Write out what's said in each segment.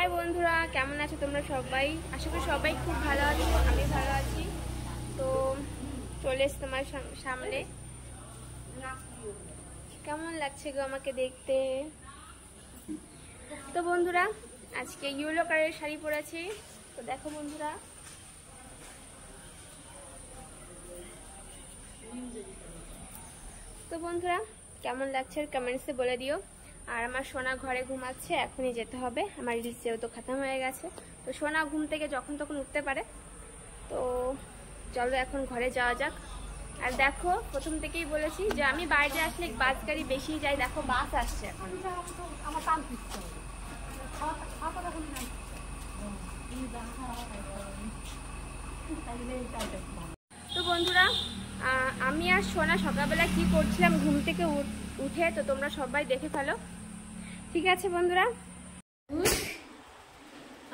High বন্ধুরা, কেমন আছো তোমরা সবাই? আশা করি সবাই খুব ভালো আছো, আমি ভালো আছি। তো চলে এসে তোমার সামনে। কেমন লাগছে গো আমাকে দেখতে? তো বন্ধুরা, আজকে ইয়েলো কালারের শাড়ি পরেছি। তো দেখো বন্ধুরা, কেমন লাগছে কমেন্টসে বলে দিও। আর আমার সোনা ঘরে ঘুমাচ্ছে, এখনই যেতে হবে, আমার রিলস যেহেতু খতম হয়ে গেছে। তো সোনা ঘুম থেকে যখন তখন উঠতে পারে। তো চলো এখন ঘরে যাওয়া যাক। আর দেখো, প্রথম থেকেই বলেছি যে আমি বাইরে আসলে বাস গাড়ি বেশি যাই। দেখো বাস আসছে এখন। তো বন্ধুরা, আমি আর সোনা সকালবেলা কি করছিলাম ঘুম থেকে উঠে, তো তোমরা সবাই দেখে ফেলো। ঠিক আছে বন্ধুরা?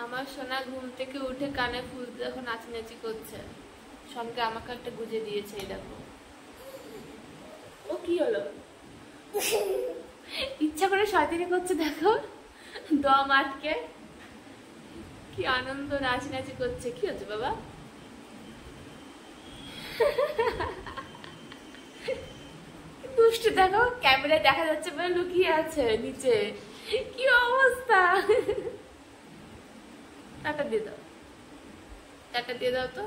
আমার সোনা ঘুম থেকে উঠে কানে ফুল দেখো নাচানাচি করছে, সঙ্গে আমাকে একটা গুজে দিয়েছে। এই দেখো, ও কি হলো, ইচ্ছা করে শয়তানি করছে। দেখো দম আটকে কি আনন্দ নাচানাচি করছে। কি হচ্ছে বাবা? দুষ্টু। দেখো ক্যামেরায় দেখা যাচ্ছে বলে লুকিয়ে আছে নিচে। কি অবস্থা! টাটা দিয়ে দাও, টাটা দিয়ে দাও, তো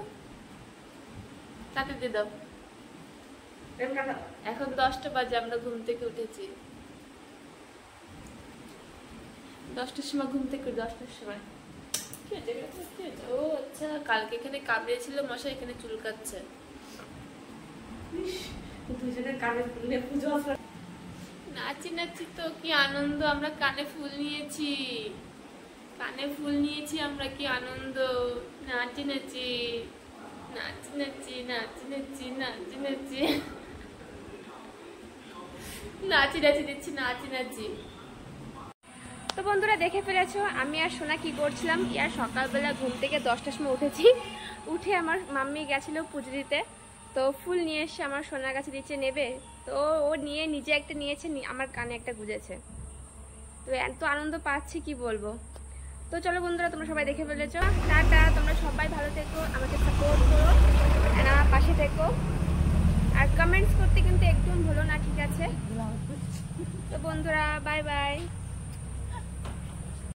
টাটা দিয়ে দাও। এখন 10টা বাজে, আমরা ঘুম থেকে উঠেছি 10টার সময়। ঘুম থেকে 10টার সময়। ও আচ্ছা, কালকে এখানে কামড়েছিল মশা, এখানে চুলকাচ্ছে। নাচি নাচি তো কি আনন্দ, আমরা কানে ফুল নিয়েছি, কানে ফুল নিয়েছি আমরা, কি আনন্দ। নাচি নাচি নাচি নাচি নাচি নাচি নাচি নাচি নাচি নাচি দিচ্ছি, নাচি নাচি। তো বন্ধুরা দেখে ফেলেছো আমি আর সোনা কি করছিলাম। ইয়ার সকালবেলা ঘুম থেকে 10টার সময় উঠেছি। উঠে আমার মাম্মি গেছিল পুজো দিতে, তো ফুল নিয়ে এসে আমার সোনার কাছে দিচ্ছে নেবে। তো ও নিয়ে নিজে একটা নিয়েছে, আমার কানে একটা গুজেছে। তো এত আনন্দ পাচ্ছি কি বলবো। তো চলো বন্ধুরা, তোমরা সবাই দেখে ফেলেছো। টাটা, তোমরা সবাই ভালো থেকো, আমাকে সাপোর্ট করো, আর আমার পাশে থেকো। আর কমেন্টস করতে কিন্তু একদম ভুলো না, ঠিক আছে? তো বন্ধুরা বাই বাই।